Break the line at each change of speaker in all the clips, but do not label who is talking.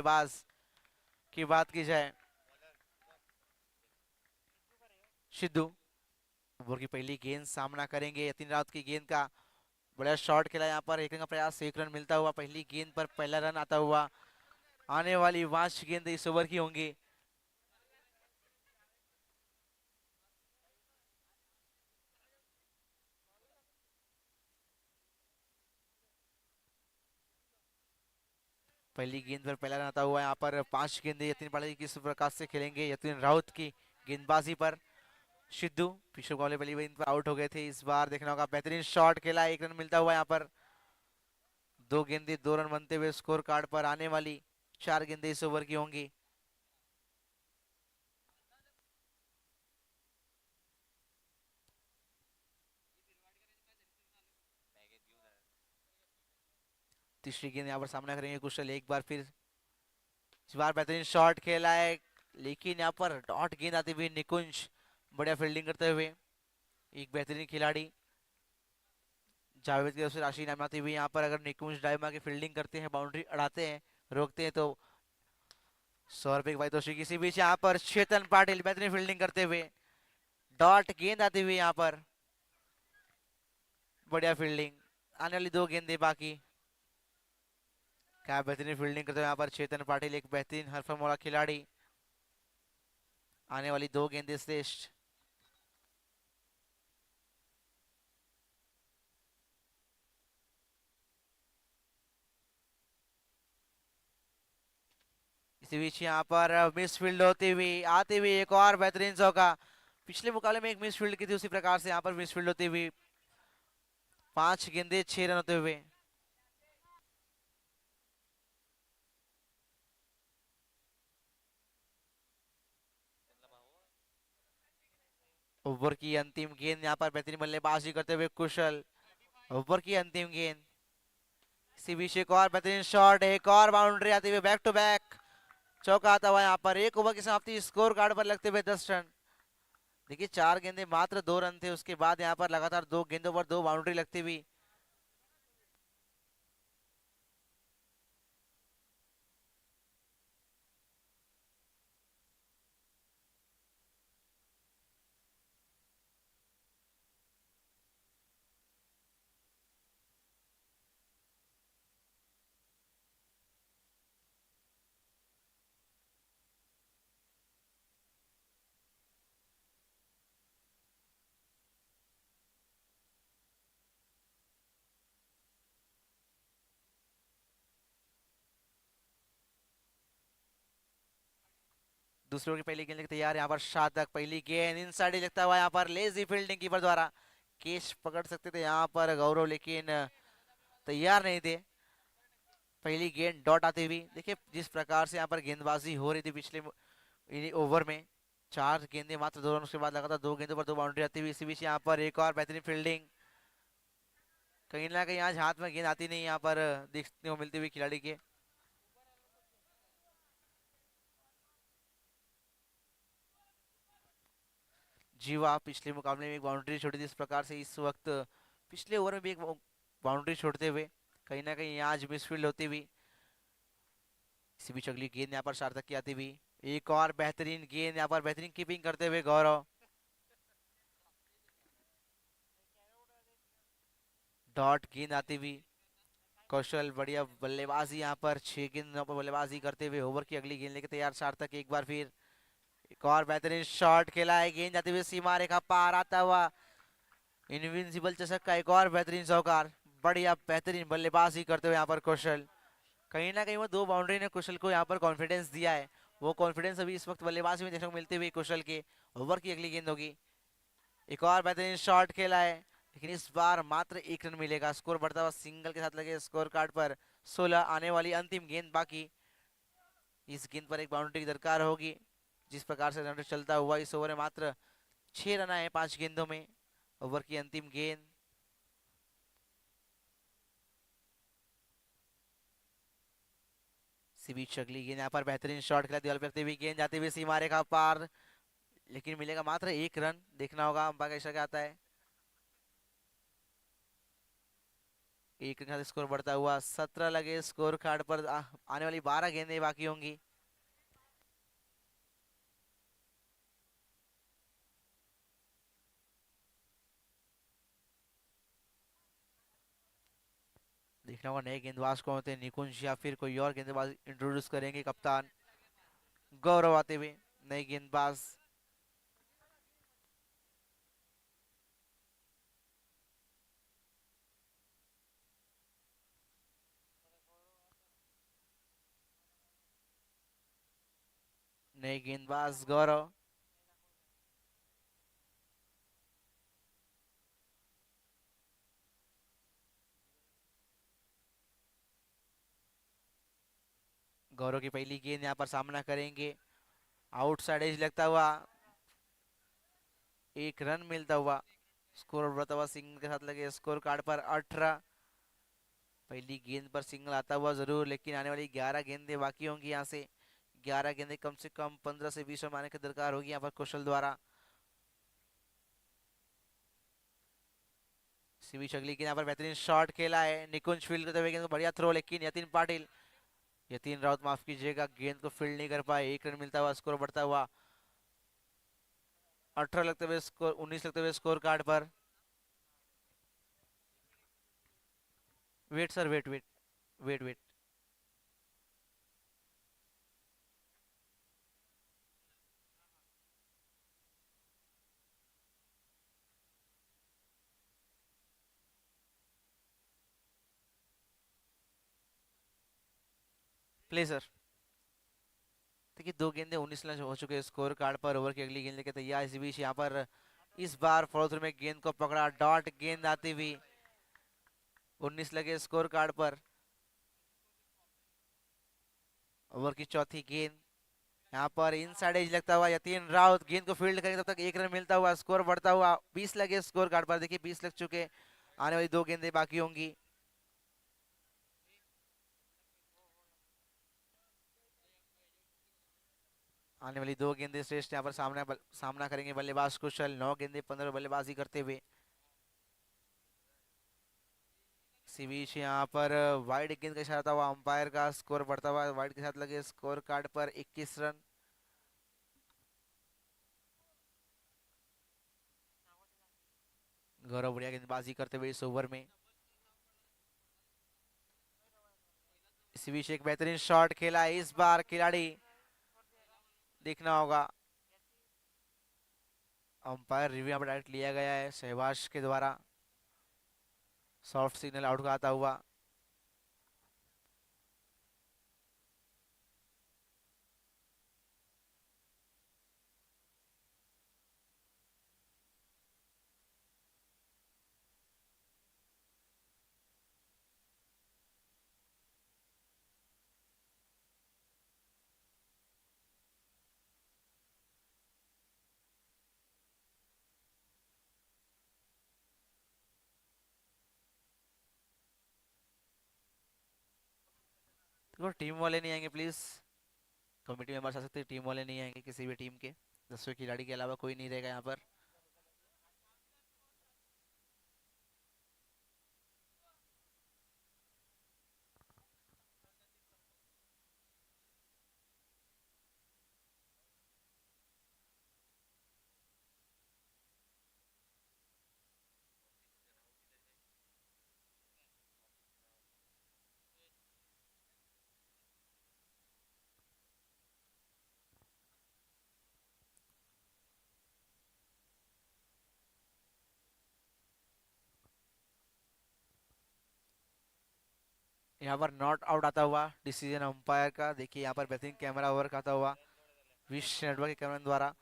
बाज की बात की जाए, सिद्धू ओवर की पहली गेंद सामना करेंगे यतीन राउत की गेंद का। बड़ा शॉट खेला यहाँ पर, एक रन का प्रयास, एक रन मिलता हुआ पहली गेंद पर पहला रन आता हुआ। आने वाली 5 गेंद इस ओवर की होंगी। पहली गेंद पर पहला रन आता हुआ यहाँ पर। 5 गेंदे यतीन पाटिल किस प्रकार से खेलेंगे यतीन राउत की गेंदबाजी पर। सिद्धू पिछले बॉल पहली गेंद पर आउट हो गए थे, इस बार देखना होगा। बेहतरीन शॉट खेला, एक रन मिलता हुआ यहाँ पर। 2 गेंदे 2 रन बनते हुए स्कोर कार्ड पर। आने वाली 4 गेंदे इस ओवर की होंगी। तीसरी गेंद यहाँ पर सामना करेंगे कुशल एक बार फिर। इस बार बेहतरीन शॉट खेला है, लेकिन यहाँ पर डॉट गेंद आती हुई निकुंज बढ़िया फील्डिंग करते हुए। एक बेहतरीन खिलाड़ी जावेद की तरफ से राशि नाम आती हुई यहाँ पर। अगर निकुंज डायमा की फील्डिंग करते हैं, बाउंड्री अड़ाते हैं, रोकते हैं, तो 100 रुपए की पारितोषिक। इसी बीच यहाँ पर चेतन पाटिल बेहतरीन फील्डिंग करते हुए। डॉट गेंद आती हुई यहाँ पर, बढ़िया फील्डिंग। आने वाली 2 गेंदे बाकी। क्या बेहतरीन फील्डिंग करते हुए यहाँ पर चेतन पाटिल, एक बेहतरीन हरफन मौला खिलाड़ी। आने वाली 2 गेंदे श्रेष्ठ। इसी बीच यहाँ पर मिस फील्ड होती हुई आती हुई एक और बेहतरीन चौका। पिछले मुकाबले में एक मिस फील्ड की थी, उसी प्रकार से यहाँ पर मिस फील्ड होती हुई। 5 गेंदे 6 रन होते हुए। ओवर की अंतिम गेंद यहाँ पर बेहतरीन बल्लेबाजी करते हुए कुशल। ओवर की अंतिम गेंद। इसी बीच एक और बेहतरीन शॉट, एक और बाउंड्री आती हुई, बैक टू बैक चौका आता हुआ यहाँ पर। एक ओवर की समाप्ति, स्कोर कार्ड पर लगते हुए 10 रन। देखिए 4 गेंदे मात्र 2 रन थे, उसके बाद यहाँ पर लगातार 2 गेंदों पर 2 बाउंड्री लगती हुई। दूसरों की पहली गेंद लेके तैयार यहाँ पर शादक। पहली गेंद इनसाइड ही लगता हुआ यहाँ पर, लेजी फील्डिंग कीपर द्वारा। कैच पकड़ सकते थे यहाँ पर गौरव, लेकिन तैयार नहीं थे। पहली गेंद डॉट आती हुई। देखिए जिस प्रकार से यहाँ पर गेंदबाजी हो रही थी पिछले ओवर में, 4 गेंदे मात्र 2 रन, उसके बाद लगातार 2 गेंदों पर 2 बाउंड्री आती हुई। इसी बीच यहाँ पर एक और बेहतरीन फील्डिंग। कहीं ना कहीं आज हाथ में गेंद आती नहीं यहाँ पर देखने को मिलती हुई खिलाड़ी के। जीवा पिछले मुकाबले में एक बाउंड्री छोड़ी थी, इस प्रकार से इस वक्त पिछले ओवर में भी एक बाउंड्री छोड़ते हुए कहीं ना कहीं आज मिसफील्ड होती हुई। इसी बीच अगली गेंद यहाँ पर सार्थक की आती हुई। एक और बेहतरीन गेंद यहाँ पर, बेहतरीन कीपिंग करते हुए गौरव। डॉट गेंद आती हुई। कौशल बढ़िया बल्लेबाजी यहाँ पर, 6 गेंदों पर बल्लेबाजी करते हुए। ओवर की अगली गेंद लेके तैयार सार्थक एक बार फिर। एक और बेहतरीन शॉट खेला है, गेंद जाती हुई सीमा रेखा पार आता हुआ। इनविंसिबल चषक का एक और बेहतरीन चौकार। बढ़िया बेहतरीन बल्लेबाजी करते हुए यहाँ पर कौशल। कहीं ना कहीं वो 2 बाउंड्री ने कुशल को यहाँ पर कॉन्फिडेंस दिया है। वो कॉन्फिडेंस अभी इस वक्त बल्लेबाजी में देखने को मिलती हुई कुशल के। ओवर की अगली गेंद होगी। एक और बेहतरीन शॉट खेला है, लेकिन इस बार मात्र 1 रन मिलेगा। स्कोर बढ़ता हुआ सिंगल के साथ लगे स्कोर कार्ड पर 16। आने वाली अंतिम गेंद बाकी। इस गेंद पर एक बाउंड्री की दरकार होगी। जिस प्रकार से रन चलता हुआ इस ओवर में मात्र 6 रन आए 5 गेंदों में। ओवर की अंतिम गेंद। इसी बीच अगली गेंद यहाँ पर बेहतरीन शॉट खेला, दीवार पे लगती हुई गेंद जाती हुई सीमा रेखा पार, लेकिन मिलेगा मात्र 1 रन। देखना होगा अंपायर का इशारा क्या आता है। एक के साथ स्कोर बढ़ता हुआ 17 लगे स्कोर कार्ड पर। आने वाली 12 गेंदें बाकी होंगी। देखना होगा नए गेंदबाज कौन होते हैं, निकुंज या फिर कोई और गेंदबाज इंट्रोड्यूस करेंगे कप्तान गौरव आते हुए। नए गेंदबाज गौरव। गौरव की पहली गेंद यहाँ पर सामना करेंगे। आउटसाइड एज लगता हुआ एक रन मिलता हुआ। स्कोर बढ़ता हुआ सिंगल के साथ लगे स्कोर कार्ड पर 18। पहली गेंद पर सिंगल आता हुआ जरूर, लेकिन आने वाली 11 गेंदें बाकी होंगी। यहाँ से 11 गेंदें कम से कम 15 से 20 रन मारने की दरकार होगी यहाँ पर कौशल द्वारा। इसी बीच अगली गेंद यहाँ पर बेहतरीन शॉट खेला है निकुंज फील्ड करते हुए गेंद को, बढ़िया थ्रो, लेकिन यतीन पाटिल, यतीन राउत माफ कीजिएगा, गेंद को फील्ड नहीं कर पाए। एक रन मिलता हुआ स्कोर बढ़ता हुआ 18 लगते हुए स्कोर 19 लगते हुए स्कोर कार्ड पर। Wait sir, wait wait wait wait. Play sir. देखिए 2 गेंदे 19 रन हो चुके स्कोर कार्ड पर। ओवर की अगली गेंद लेके तैयार। इसी बीच यहाँ पर इस बार फॉलो थ्रू में गेंद को पकड़ा, डॉट गेंद आती हुई 19 लगे स्कोर कार्ड पर। ओवर की चौथी गेंद यहाँ पर इन साइड एज लगता हुआ यतीन राउत गेंद को फील्ड करेंगे, तब तक एक रन मिलता हुआ स्कोर बढ़ता हुआ 20 लगे स्कोर कार्ड पर। देखिए 20 लग चुके, आने वाली 2 गेंदें बाकी होंगी। आने वाली 2 गेंदें श्रेष्ठ यहाँ पर सामना करेंगे बल्लेबाज कुशल। 9 गेंदें 15 बल्लेबाजी करते हुए। इसी बीच यहाँ पर वाइड गेंद का इशारा हुआ अंपायर का, स्कोर बढ़ता हुआ वाइड के साथ लगे स्कोर कार्ड पर 21 रन। गौरव बढ़िया गेंदबाजी करते हुए इस ओवर में। इसी बीच एक बेहतरीन शॉट खेला है इस बार खिलाड़ी, देखना होगा अंपायर रिव्यू यहाँ पर डायरेक्ट लिया गया है सहवाज के द्वारा। सॉफ्ट सिग्नल आउट का आता हुआ। देखो टीम वाले नहीं आएंगे प्लीज, कमेटी मेंबर्स आ सकते हैं, टीम वाले नहीं आएंगे किसी भी टीम के। 10वें खिलाड़ी के अलावा कोई नहीं रहेगा यहाँ पर। यहाँ पर नॉट आउट आता हुआ डिसीजन अंपायर का। देखिए यहाँ पर बेहतरीन कैमरा वर्क आता हुआ विश नेटवर्क के कैमरा द्वारा।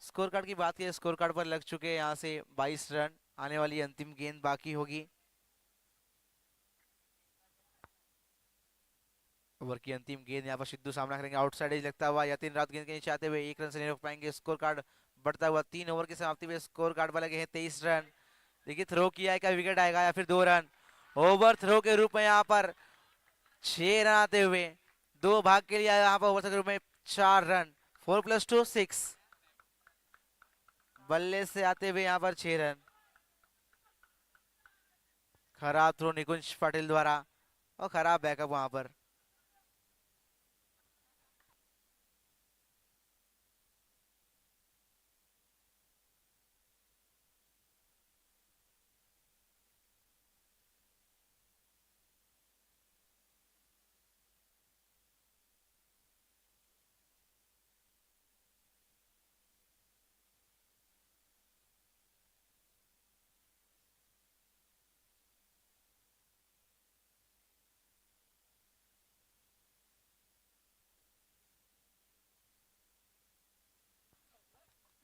स्कोर कार्ड की बात की, स्कोर कार्ड पर लग चुके हैं यहाँ से 22 रन। आने वाली अंतिम गेंद बाकी होगी। ओवर की अंतिम गेंद यहाँ पर सिद्धू सामना करेंगे, आउटसाइड एज लगता हुआ यतीन राउत गेंद के नीचे आते हुए 1 रन से नहीं रोक पाएंगे। स्कोर कार्ड बढ़ता हुआ 3 ओवर की समाप्ति में स्कोर कार्ड पर लगे हैं 23 रन। देखिए थ्रो किया है, क्या विकेट आएगा या फिर 2 रन। ओवर थ्रो के रूप में यहाँ पर 6 रन आते हुए 2 भाग के लिए यहाँ पर ओवर के रूप में 4 रन। 4+2 6 बल्ले से आते हुए यहाँ पर 6 रन। खराब थ्रो निकुंज पाटिल द्वारा और खराब बैकअप वहां पर।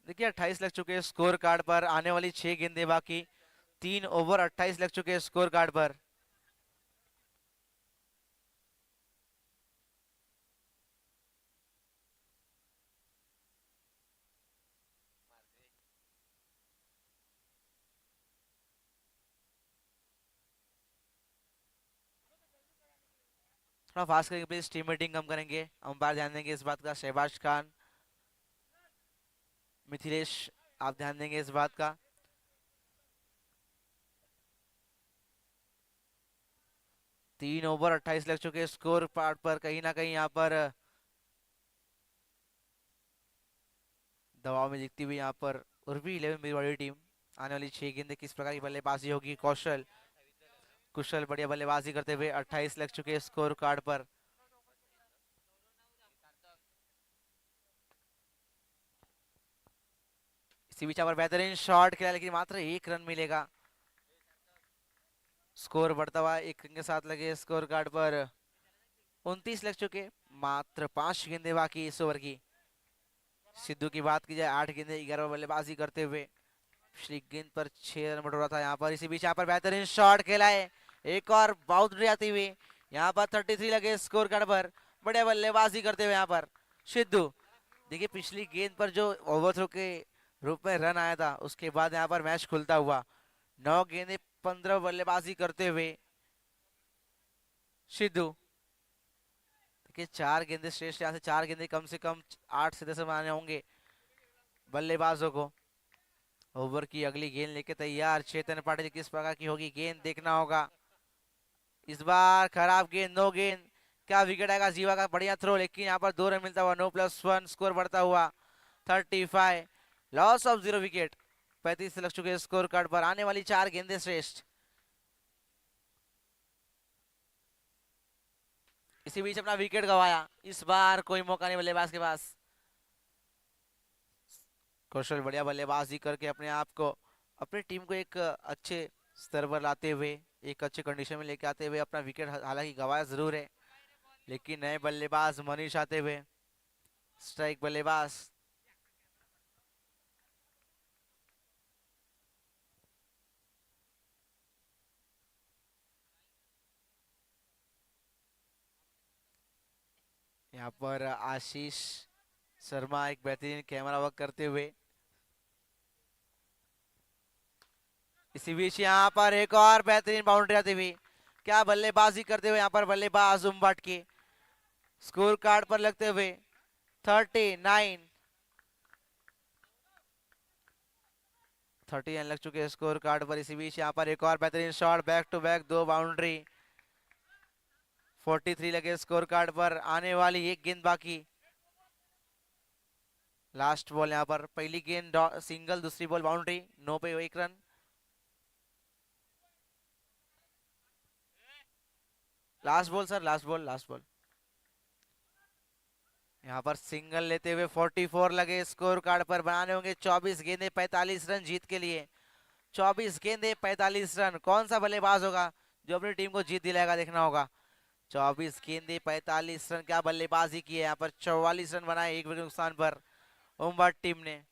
देखिए 28 लग चुके हैं स्कोर कार्ड पर, आने वाली 6 गेंदें बाकी। 3 ओवर 28 लग चुके हैं स्कोर कार्ड पर। थोड़ा फास्ट करेंगे प्लीज, टीम मीटिंग कम करेंगे, अंपायर ध्यान देंगे इस बात का। शहबाज खान, मिथिलेश, आप ध्यान देंगे इस बात का। 3 ओवर 28 लग चुके हैं स्कोर कार्ड पर। कहीं ना कहीं यहाँ पर दबाव में दिखती हुई यहाँ पर उर्वी 11 मेरी बड़ी टीम। आने वाली 6 गेंदें किस प्रकार की बल्लेबाजी होगी। कौशल, कुशल बढ़िया बल्लेबाजी करते हुए 28 लग चुके हैं स्कोर कार्ड पर। इसी बीच यहाँ पर बेहतरीन शॉट खेला, लेकिन मात्र 1 रन मिलेगा। स्कोर बढ़ता हुआ 1 रन के साथ लगे स्कोर कार्ड पर। 29 लग चुके, मात्र 5 गेंदें बाकी इस ओवर की। सिद्धू की बात की जाए, 8 गेंदें 11 बल्लेबाजी करते हुए पिछली गेंद पर 6 रन बटोरा था यहाँ पर। इसी बीच यहाँ पर बेहतरीन शॉट खेला है, एक और बाउंड्री आती हुई। यहाँ पर 33 लगे स्कोर कार्ड पर। बढ़िया बल्लेबाजी करते हुए यहाँ पर सिद्धू। देखिए पिछली गेंद पर जो ओवरथ्रो के रूप में रन आया था, उसके बाद यहाँ पर मैच खुलता हुआ। 9 गेंदें 15 बल्लेबाजी करते हुए सिद्धू। देखिए 4 गेंदें श्रेष्ठ, यहाँ से 4 गेंदें कम से कम 8 से 10 रन बनाने होंगे बल्लेबाजों को। ओवर की अगली गेंद लेके तैयार चेतन पाटिल, किस प्रकार की होगी गेंद देखना होगा। इस बार खराब गेंद, नो गेंद। क्या विकेट आएगा, जीवा का बढ़िया थ्रो, लेकिन यहाँ पर 2 रन मिलता हुआ। नो+1 स्कोर बढ़ता हुआ 35, लॉस ऑफ 0 विकेट। 35 लग चुके स्कोर कार्ड पर। आने वाली 4 गेंदें श्रेष्ठ। इसी बीच अपना विकेट गंवाया, इस बार कोई मौका नहीं बल्लेबाज के पास। कौशल बढ़िया बल्लेबाजी करके अपने आप को, अपनी टीम को एक अच्छे स्तर पर लाते हुए, एक अच्छे कंडीशन में लेके आते हुए अपना विकेट हालांकि गंवाया जरूर है, लेकिन नए बल्लेबाज मनीष आते हुए स्ट्राइक बल्लेबाज। यहाँ पर आशीष शर्मा एक बेहतरीन कैमरा वर्क करते हुए। इसी बीच यहाँ पर एक और बेहतरीन बाउंड्री आती हुई। क्या बल्लेबाजी करते हुए यहाँ पर बल्लेबाज उम्बाट के स्कोर कार्ड पर लगते हुए 39, 39 लग चुके हैं स्कोर कार्ड पर। इसी बीच यहाँ पर एक और बेहतरीन shot, back to back 2 boundary. 43 लगे स्कोर कार्ड पर। आने वाली 1 गेंद बाकी। लास्ट बॉल यहाँ पर, पहली गेंद सिंगल, दूसरी बॉल बाउंड्री। 9 पे 1 run. Last ball sir, last ball, last ball. यहाँ पर सिंगल लेते हुए 44 लगे स्कोर कार्ड पर। बनाने होंगे 24 गेंदे 45 रन जीत के लिए। 24 गेंदे 45 रन, कौन सा बल्लेबाज होगा जो अपनी टीम को जीत दिलाएगा, देखना होगा। 24 गेंदे 45 रन, क्या बल्लेबाजी की है यहाँ पर। 44 रन बनाए 1 विकेट नुकसान पर उम्बाट टीम ने।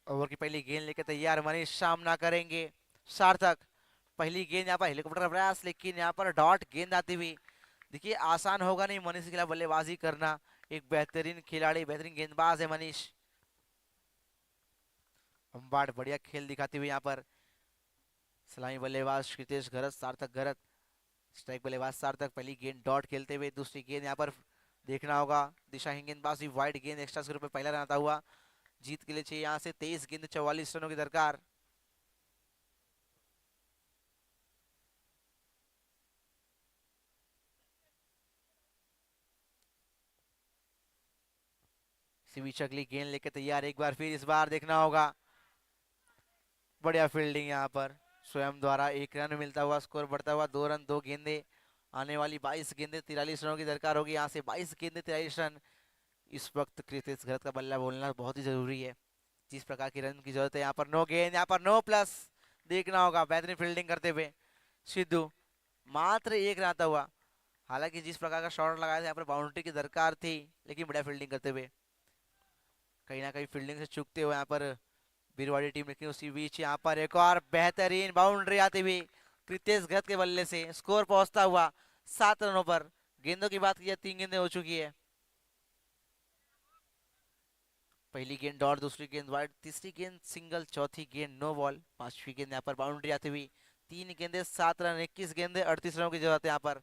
ओवर की पहली गेंद लेके तैयार मनीष सामना करेंगे सार्थक। पहली गेंद यहाँ पर हेलीकॉप्टर का प्रयास, लेकिन यहाँ पर डॉट गेंद आती हुई। देखिए आसान होगा नहीं मनीष के खिलाफ बल्लेबाजी करना। एक बेहतरीन खिलाड़ी, बेहतरीन गेंदबाज है मनीष। अंबाड़ बढ़िया खेल दिखाते हुए यहाँ पर सलामी बल्लेबाज कृतेश गरत, सार्थक गरत। स्ट्राइक बल्लेबाज सार्थक, पहली गेंद डॉट खेलते हुए। दूसरी गेंद यहाँ पर देखना होगा दिशाहीन गेंदबाजी, वाइड गेंद एक्स्ट्रा स्कोर पे पहला रन आता हुआ। जीत के लिए चाहिए यहाँ से 23 गेंद 44 रनों की दरकार। इसी बीच अगली गेंद लेके तैयार एक बार फिर, इस बार देखना होगा। बढ़िया फील्डिंग यहाँ पर स्वयं द्वारा, एक रन मिलता हुआ, स्कोर बढ़ता हुआ 2 रन 2 गेंदे। आने वाली 22 गेंदे 43 रनों की दरकार होगी यहाँ से। 22 गेंदे 43 रन। इस वक्त कृतिश घरत का बल्ला बोलना बहुत ही जरूरी है। जिस प्रकार की रन की जरूरत है यहाँ पर। नो गेंद, यहाँ पर नो प्लस। देखना होगा बेहतरीन फील्डिंग करते हुए सिद्धू, मात्र एक रन आता हुआ। हालांकि जिस प्रकार का शॉट लगाया था यहाँ पर बाउंड्री की दरकार थी, लेकिन बढ़िया फील्डिंग करते हुए कहीं ना कहीं फील्डिंग से चूकते हुए यहाँ पर बीरवाड़ी टीम। लेकिन उसी बीच यहाँ पर एक और बेहतरीन बाउंड्री आती हुई कृतेश घत के बल्ले से, स्कोर पहुंचता हुआ 7 रनों पर। गेंदों की बात की 3 गेंदें हो चुकी है। पहली गेंद डॉट, दूसरी गेंद वाइड, तीसरी गेंद सिंगल, चौथी गेंद नो बॉल, पांचवी गेंद यहाँ पर बाउंड्री आती हुई। 3 गेंदे 7 रन, 21 गेंदे 38 रनों की जरूरत है यहाँ पर।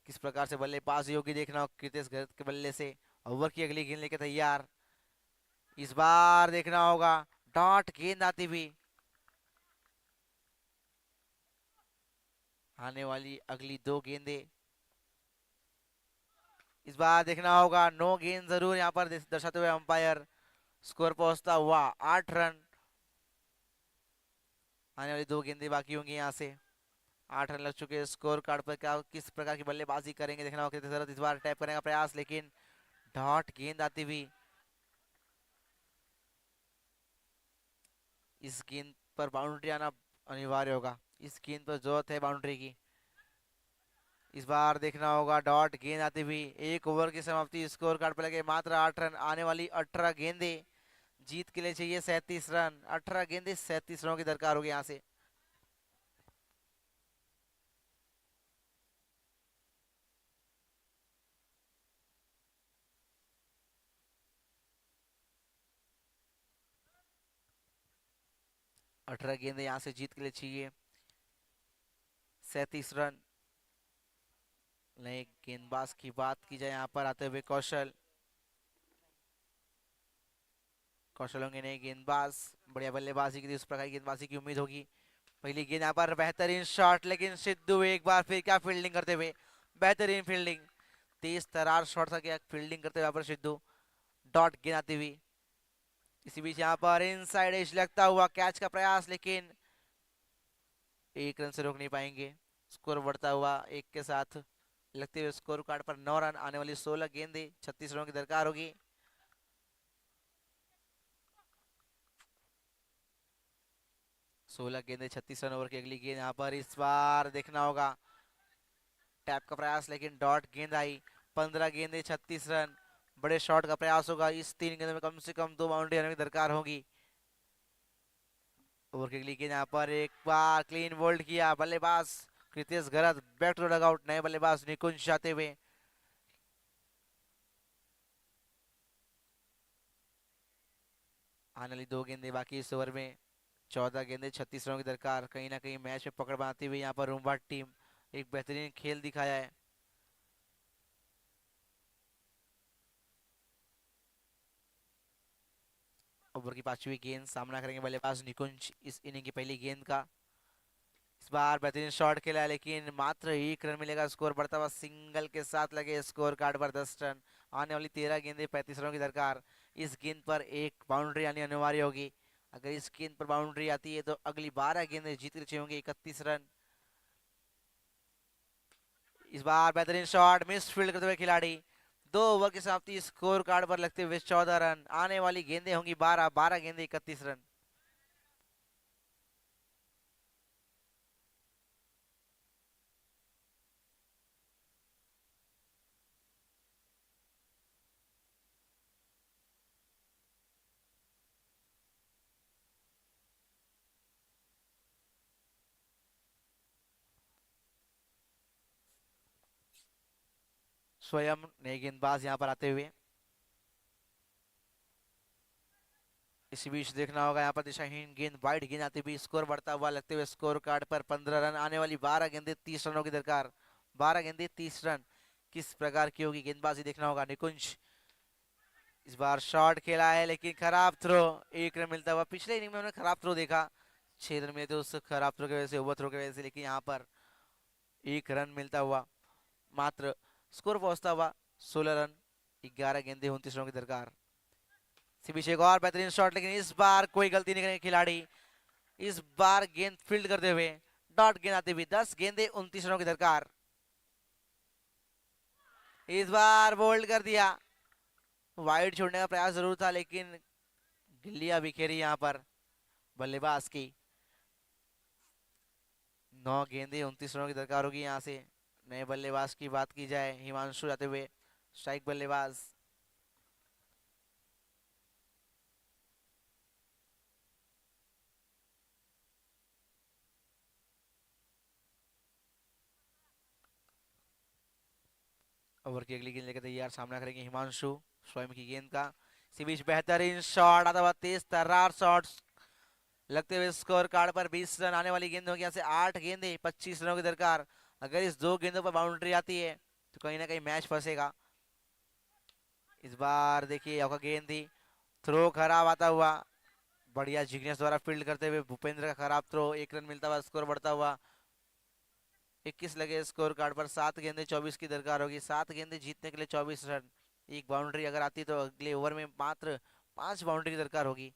किस प्रकार से बल्लेबाजी होगी देखना होगा कृतेश घत के बल्ले से। ओवर की अगली गेंद लेके तैयार, इस बार देखना होगा डॉट गेंद आती हुई। आने वाली अगली 2 गेंदे, इस बार देखना होगा नो गेंद जरूर यहाँ पर दर्शाते हुए अंपायर। स्कोर पहुंचता हुआ 8 रन। आने वाली 2 गेंदे बाकी होंगी यहाँ से। 8 रन लग चुके हैं स्कोर कार्ड पर। क्या किस प्रकार की बल्लेबाजी करेंगे देखना होगा कृतिश, इस बार टैप करने का प्रयास, लेकिन डॉट गेंद आती हुई। इस गेंद पर बाउंड्री आना अनिवार्य होगा, इस गेंद पर जरूरत है बाउंड्री की। इस बार देखना होगा डॉट गेंद आती हुई। 1 ओवर की समाप्ति, स्कोर कार्ड पर लगे मात्र 8 रन। आने वाली 18 गेंदे, जीत के लिए चाहिए 37 रन। 18 गेंदे 37 रनों की दरकार होगी यहाँ से। 18 गेंदे यहाँ से जीत के लिए चाहिए 37 रन। नए गेंदबाज की बात की जाए यहाँ पर आते हुए कौशल। कौशल होंगे नए गेंदबाज। बढ़िया बल्लेबाजी की थी, उस प्रकार की गेंदबाजी की उम्मीद होगी। पहली गेंद यहाँ पर बेहतरीन शॉट, लेकिन सिद्धू एक बार फिर क्या फील्डिंग करते हुए। बेहतरीन फील्डिंग, तेज तरार शॉट था, क्या फील्डिंग करते हुए यहाँ पर सिद्धू। डॉट गेंद आती हुई। इसी बीच यहाँ पर इनसाइड एज लगता हुआ कैच का प्रयास, लेकिन 1 रन से रोक नहीं पाएंगे। स्कोर बढ़ता हुआ 1 के साथ लगते हुए स्कोर कार्ड पर 9 रन। आने वाली 16 गेंदे 36 रनों की दरकार होगी। 16 गेंदे 36 रन। ओवर की अगली गेंद यहाँ पर, इस बार देखना होगा टैप का प्रयास, लेकिन डॉट गेंद आई। 15 गेंदे 36 रन। बड़े शॉट का प्रयास होगा, इस 3 गेंदों में कम से कम 2 बाउंड्री आने की दरकार होगी। ओवर की अगली गेंद यहाँ पर एक बार क्लीन बोल्ड किया बल्लेबाज कृतेश गरत। बैक टू डगआउट नए बल्लेबाज निकुंज जाते हुए। आने वाली 2 गेंदे बाकी इस ओवर में। 14 गेंदे 36 रनों की दरकार। कहीं ना कहीं मैच में पकड़ बनाती हुई यहाँ पर रूमबाट टीम एक बेहतरीन खेल दिखाया है। ओवर की 5वीं गेंद, सामना करेंगे बल्लेबाज निकुंज इस इनिंग की पहली गेंद का। इस बार बेहतरीन शॉट खेला है, लेकिन मात्र 1 रन मिलेगा। स्कोर बढ़ता हुआ सिंगल के साथ लगे स्कोर कार्ड पर 10 रन। आने वाली 13 गेंदे 35 रनों की दरकार। इस गेंद पर एक बाउंड्री आनी अनिवार्य होगी। अगर इस गेंद पर बाउंड्री आती है तो अगली 12 गेंदे जीत के चाहिए होंगे 31 रन। इस बार बेहतरीन शॉट, मिस फील्ड करते हुए खिलाड़ी। 2 ओवर की समाप्ति, स्कोर कार्ड पर लगते हुए 14 रन। आने वाली गेंदें होंगी 12, 12 गेंदे 31 रन। स्वयं नए गेंदबाज यहाँ पर आते हुए। इसी बीच देखना होगा यहाँ पर दिशाहीन गेंद, वाइड गेंद आती हुई, स्कोर बढ़ता हुआ लगते हुए स्कोर कार्ड पर 15 रन आने वाली, 12 गेंदे 30 रनों की दरकार, 12 गेंदे 30 रन। किस प्रकार की होगी गेंदबाजी देखना होगा। निकुंज इस बार शॉट खेला है लेकिन खराब थ्रो, एक रन मिलता हुआ। पिछले इनिंग में हमने खराब थ्रो देखा, 6 रन मिले थे उस खराब थ्रो की वजह से, ओवर थ्रो की वजह से, लेकिन यहाँ पर एक रन मिलता हुआ मात्र, स्कोर पहुंचता हुआ 16 रन, 11 गेंदे 29 रनों की दरकार। इसी बीच एक और बेहतरीन शॉट, लेकिन इस बार कोई गलती नहीं करेंगे खिलाड़ी। इस बार गेंद फील्ड करते हुए, डॉट गेंद आते हुए, 10 गेंदे 29 रनों की दरकार। इस बार बोल्ड कर दिया, वाइड छोड़ने का प्रयास जरूर था लेकिन गिल्लियां बिखेरी यहाँ पर बल्लेबाज की। 9 गेंदे 29 रनों की दरकार होगी यहाँ से। नए बल्लेबाज की बात की जाए, हिमांशु जाते हुए स्ट्राइक बल्लेबाज। ओवर की अगली गेंद लेकर तैयार, सामना करेंगे हिमांशु स्वयं की गेंद का। इसी बीच बेहतरीन शॉट आता हुआ, तेज तर्रार शॉट लगते हुए स्कोर कार्ड पर 20 रन आने वाली गेंदों की यहाँ से 8 गेंदे 25 रनों की दरकार। अगर इस 2 गेंदों पर बाउंड्री आती है तो कहीं ना कहीं मैच फंसेगा। इस बार देखिए आपका गेंद थी, थ्रो खराब आता हुआ, बढ़िया जिग्नेश द्वारा फील्ड करते हुए भूपेंद्र का खराब थ्रो, 1 रन मिलता हुआ, स्कोर बढ़ता हुआ 21 लगे स्कोर कार्ड पर। 7 गेंदे 24 की दरकार होगी, 7 गेंदे जीतने के लिए 24 रन। एक बाउंड्री अगर आती तो अगले ओवर में मात्र 5 बाउंड्री की दरकार होगी।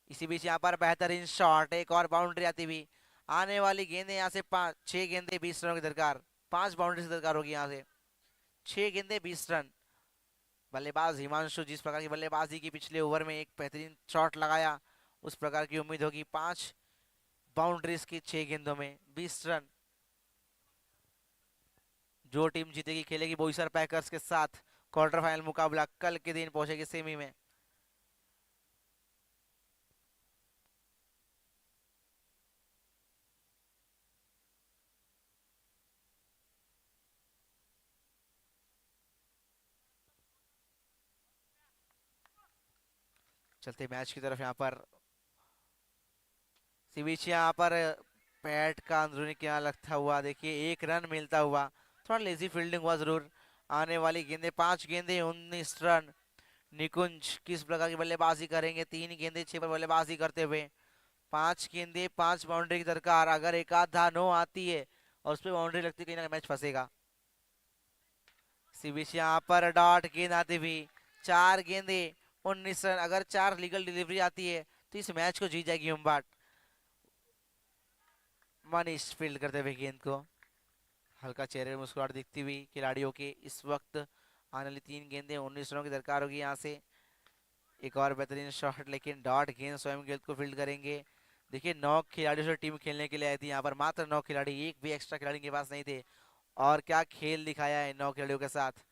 इसी बीच यहाँ पर बेहतरीन शॉट, एक और बाउंड्री आती हुई, आने वाली गेंदे यहाँ से 6 गेंदे 20 रनों की दरकार, 5 बाउंड्री की दरकार होगी यहाँ से, 6 गेंदे 20 रन। बल्लेबाज हिमांशु जिस प्रकार की बल्लेबाजी की पिछले ओवर में, एक बेहतरीन शॉट लगाया, उस प्रकार की उम्मीद होगी 5 बाउंड्रीज की 6 गेंदों में 20 रन। जो टीम जीतेगी खेलेगी बोईसर पैकर्स के साथ क्वार्टर फाइनल मुकाबला, कल के दिन पहुंचेगी सेमी में। चलते मैच की तरफ यहाँ पर, इसी बीच यहाँ पर पैट का अंदरूनी किनारा लगता हुआ, देखिए 1 रन मिलता हुआ, थोड़ा लेजी फील्डिंग हुआ जरूर। आने वाली गेंदे 5 गेंदे 19 रन। निकुंज किस प्रकार की बल्लेबाजी करेंगे, 3 गेंदे 6 पर बल्लेबाजी करते हुए, 5 गेंदे 5 बाउंड्री की दरकार। अगर एक आधा नो आती है और उस पर बाउंड्री लगती है, कहीं ना मैच फंसेगा। इसी बीच यहाँ पर डॉट गेंद आती हुई, 4 गेंदे 19 रन। अगर 4 लीगल डिलीवरी आती है तो इस मैच को जीत जाएगी उम्बाट। मनीष फील्ड करते हुए गेंद को, हल्का चेहरे में मुस्कुराहट दिखती हुई खिलाड़ियों के इस वक्त। आने वाली 3 गेंदे 19 रनों की दरकार होगी यहाँ से। एक और बेहतरीन शॉट, लेकिन डॉट गेंद स्वयं गेंद को फील्ड करेंगे। देखिए 9 खिलाड़ियों से टीम खेलने के लिए आई थी यहाँ पर, मात्र 9 खिलाड़ी, एक भी एक्स्ट्रा खिलाड़ी के पास नहीं थे। और क्या खेल दिखाया है 9 खिलाड़ियों के साथ।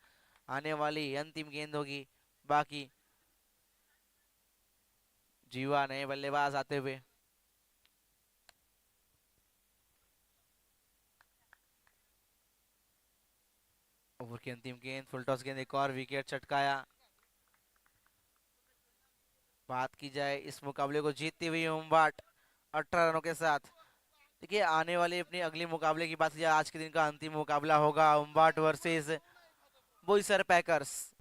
आने वाली अंतिम गेंद होगी, बाकी जीवा नए बल्लेबाज आते हुए। ओवर की अंतिम गेंद, फुल टॉस गेंद, एक और विकेट चटकाया। बात की जाए इस मुकाबले को जीतती हुई उम्बाट 18 रनों के साथ। देखिए आने वाले अपने अगले मुकाबले की बात की जाए, आज के दिन का अंतिम मुकाबला होगा उम्बाट वर्सेस बोईसर पैकर्स।